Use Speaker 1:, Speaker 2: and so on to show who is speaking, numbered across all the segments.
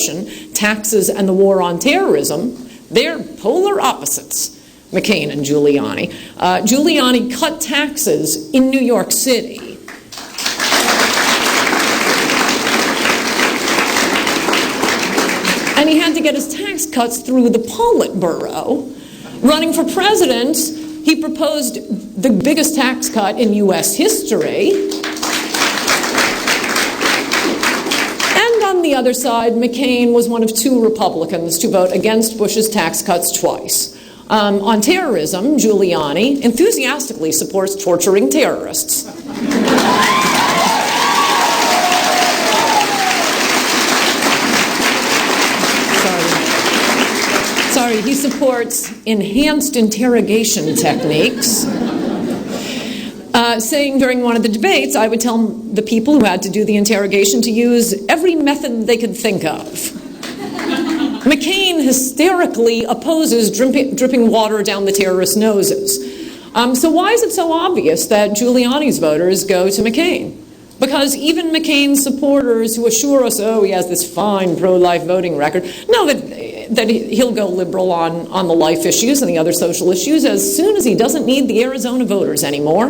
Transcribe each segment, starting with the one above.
Speaker 1: abortion, taxes, and the war on terrorism, they're polar opposites, McCain and Giuliani. Giuliani cut taxes in New York City. And he had to get his tax cuts through the Politburo. Running for president, he proposed the biggest tax cut in U.S. history. And on the other side, McCain was one of 2 Republicans to vote against Bush's tax cuts twice. On terrorism, Giuliani enthusiastically supports torturing terrorists. Sorry, he supports enhanced interrogation techniques, saying during one of the debates, I would tell the people who had to do the interrogation to use every method they could think of. McCain hysterically opposes dripping water down the terrorists' noses. So why is it so obvious that Giuliani's voters go to McCain? Because even McCain's supporters who assure us, oh, he has this fine pro-life voting record, know that he'll go liberal on the life issues and the other social issues as soon as he doesn't need the Arizona voters anymore.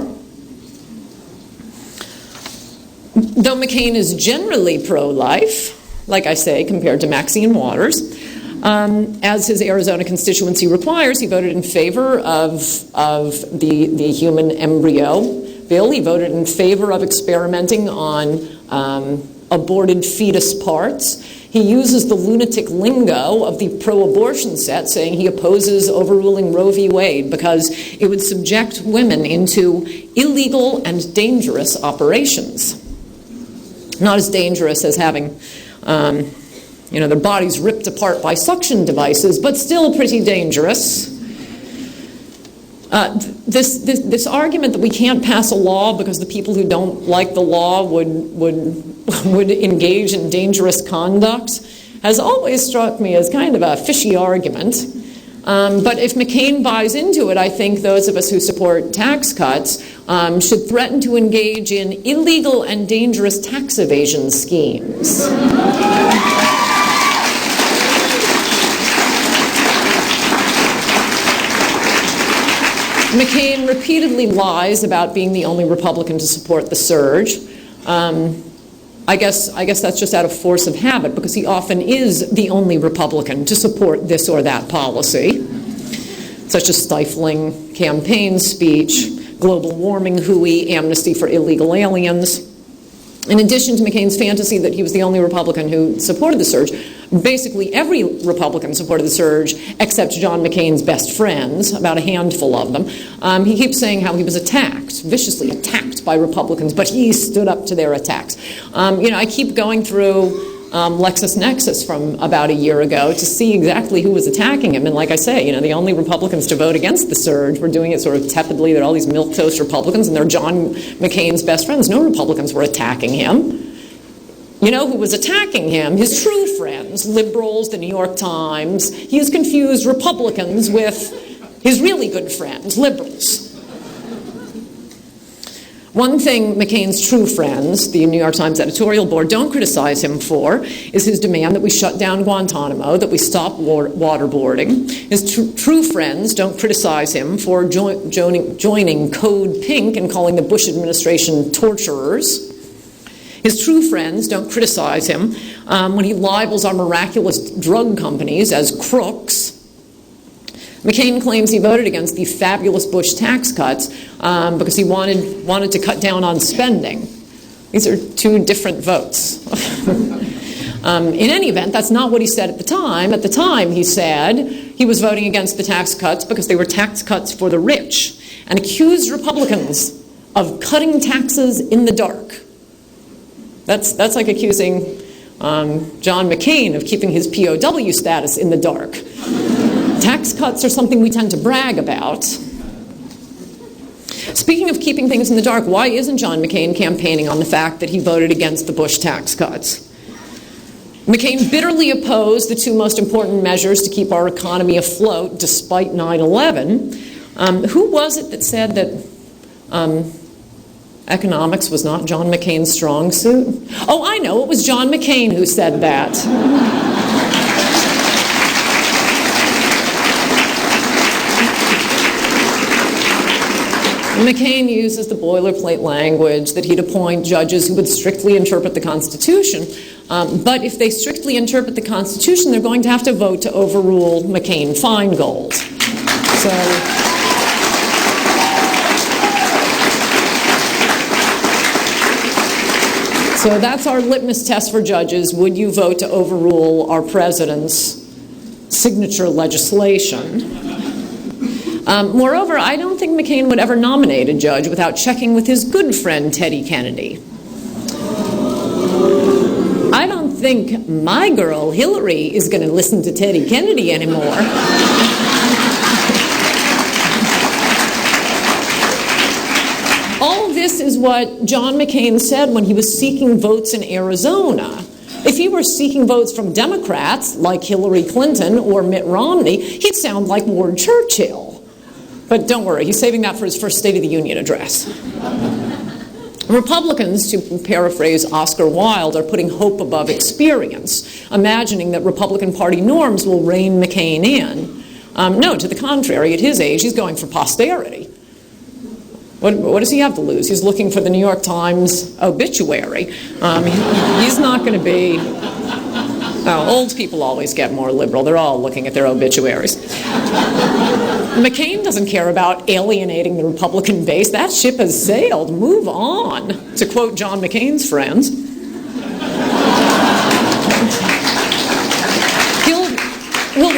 Speaker 1: Though McCain is generally pro-life, like I say, compared to Maxine Waters, as his Arizona constituency requires, he voted in favor of the human embryo bill. He voted in favor of experimenting on aborted fetus parts. He uses the lunatic lingo of the pro-abortion set, saying he opposes overruling Roe v. Wade because it would subject women into illegal and dangerous operations. Not as dangerous as having their bodies ripped apart by suction devices, but still pretty dangerous. This argument that we can't pass a law because the people who don't like the law would engage in dangerous conduct has always struck me as kind of a fishy argument. But if McCain buys into it, I think those of us who support tax cuts should threaten to engage in illegal and dangerous tax evasion schemes. McCain repeatedly lies about being the only Republican to support the surge. I guess that's just out of force of habit, because he often is the only Republican to support this or that policy, such as stifling campaign speech, global warming hooey, amnesty for illegal aliens. In addition to McCain's fantasy that he was the only Republican who supported the surge, basically every Republican supported the surge except John McCain's best friends, about a handful of them. He keeps saying how he was attacked, viciously attacked by Republicans, but he stood up to their attacks. I keep going through LexisNexis from about a year ago to see exactly who was attacking him. And like I say, the only Republicans to vote against the surge were doing it sort of tepidly. There are all these milquetoast Republicans, and they're John McCain's best friends. No Republicans were attacking him. You know who was attacking him? His true friends, liberals, the New York Times. He has confused Republicans with his really good friends, liberals. One thing McCain's true friends, the New York Times editorial board, don't criticize him for is his demand that we shut down Guantanamo, that we stop waterboarding. His true friends don't criticize him for joining Code Pink and calling the Bush administration torturers. His true friends don't criticize him when he libels our miraculous drug companies as crooks. McCain claims he voted against the fabulous Bush tax cuts because he wanted to cut down on spending. These are two different votes. In any event, that's not what he said at the time. At the time, he said he was voting against the tax cuts because they were tax cuts for the rich, and accused Republicans of cutting taxes in the dark. That's like accusing John McCain of keeping his POW status in the dark. Tax cuts are something we tend to brag about. Speaking of keeping things in the dark, why isn't John McCain campaigning on the fact that he voted against the Bush tax cuts? McCain bitterly opposed the two most important measures to keep our economy afloat despite 9/11. Who was it that said that economics was not John McCain's strong suit? Oh, I know, it was John McCain who said that. McCain uses the boilerplate language that he'd appoint judges who would strictly interpret the Constitution. But if they strictly interpret the Constitution, they're going to have to vote to overrule McCain-Feingold. So that's our litmus test for judges. Would you vote to overrule our president's signature legislation? Moreover, I don't think McCain would ever nominate a judge without checking with his good friend Teddy Kennedy. I don't think my girl Hillary is going to listen to Teddy Kennedy anymore. All of this is what John McCain said when he was seeking votes in Arizona. If he were seeking votes from Democrats like Hillary Clinton or Mitt Romney, he'd sound like Ward Churchill. But don't worry, he's saving that for his first State of the Union address. Republicans, to paraphrase Oscar Wilde, are putting hope above experience, imagining that Republican Party norms will rein McCain in. No, to the contrary, at his age, he's going for posterity. What does he have to lose? He's looking for the New York Times obituary. He's not going to be... old people always get more liberal. They're all looking at their obituaries. McCain doesn't care about alienating the Republican base. That ship has sailed. Move on, to quote John McCain's friends. He'll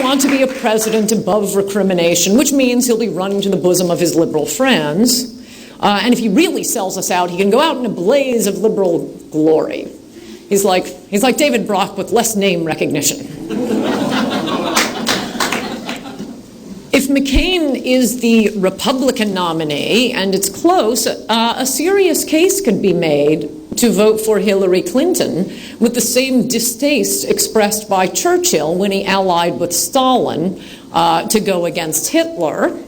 Speaker 1: want to be a president above recrimination, which means he'll be running to the bosom of his liberal friends. And if he really sells us out, he can go out in a blaze of liberal glory. He's like David Brock with less name recognition. If McCain is the Republican nominee, and it's close, a serious case could be made to vote for Hillary Clinton with the same distaste expressed by Churchill when he allied with Stalin to go against Hitler.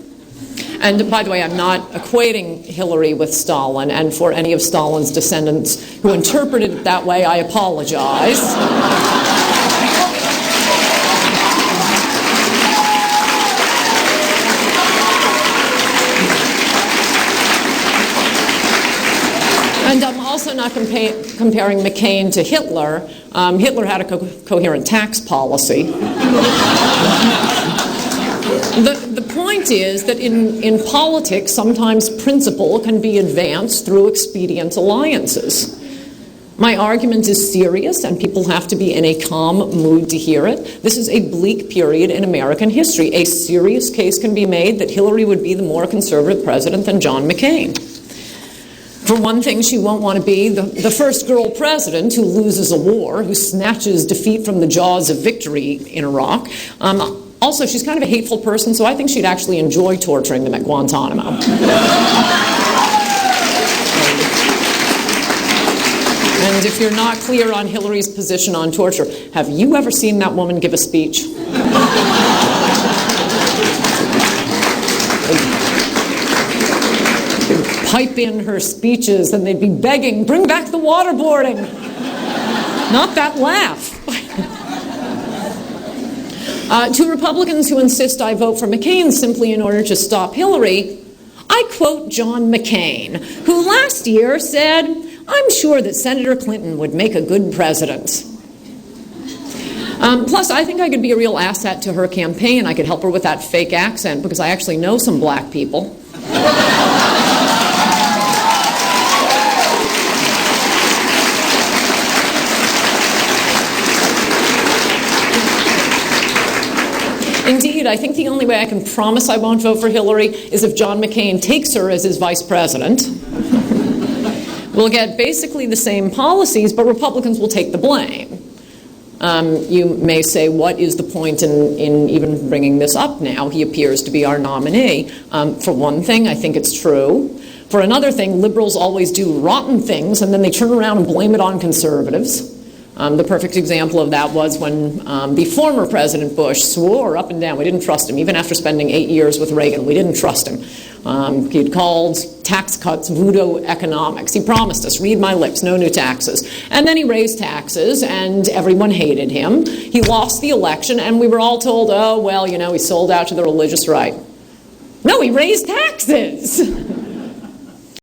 Speaker 1: And by the way, I'm not equating Hillary with Stalin, and for any of Stalin's descendants who interpreted it that way, I apologize. And I'm also not comparing McCain to Hitler. Hitler had a coherent tax policy. The point is that in politics, sometimes principle can be advanced through expedient alliances. My argument is serious, and people have to be in a calm mood to hear it. This is a bleak period in American history. A serious case can be made that Hillary would be the more conservative president than John McCain. For one thing, she won't want to be the first girl president who loses a war, who snatches defeat from the jaws of victory in Iraq. Also, she's kind of a hateful person, so I think she'd actually enjoy torturing them at Guantanamo. And if you're not clear on Hillary's position on torture, have you ever seen that woman give a speech? They'd pipe in her speeches and they'd be begging, bring back the waterboarding. Not that laugh. To Republicans who insist I vote for McCain simply in order to stop Hillary, I quote John McCain, who last year said, I'm sure that Senator Clinton would make a good president. Plus, I think I could be a real asset to her campaign. I could help her with that fake accent because I actually know some black people. Indeed, I think the only way I can promise I won't vote for Hillary is if John McCain takes her as his vice president. We'll get basically the same policies, but Republicans will take the blame. You may say, what is the point in even bringing this up now? He appears to be our nominee. For one thing, I think it's true. For another thing, liberals always do rotten things, and then they turn around and blame it on conservatives. The perfect example of that was when the former President Bush swore up and down we didn't trust him. Even after spending 8 years with Reagan, we didn't trust him. He'd called tax cuts voodoo economics. He promised us, read my lips, no new taxes. And then he raised taxes, and everyone hated him. He lost the election, and we were all told, oh, well, you know, he sold out to the religious right. No, he raised taxes.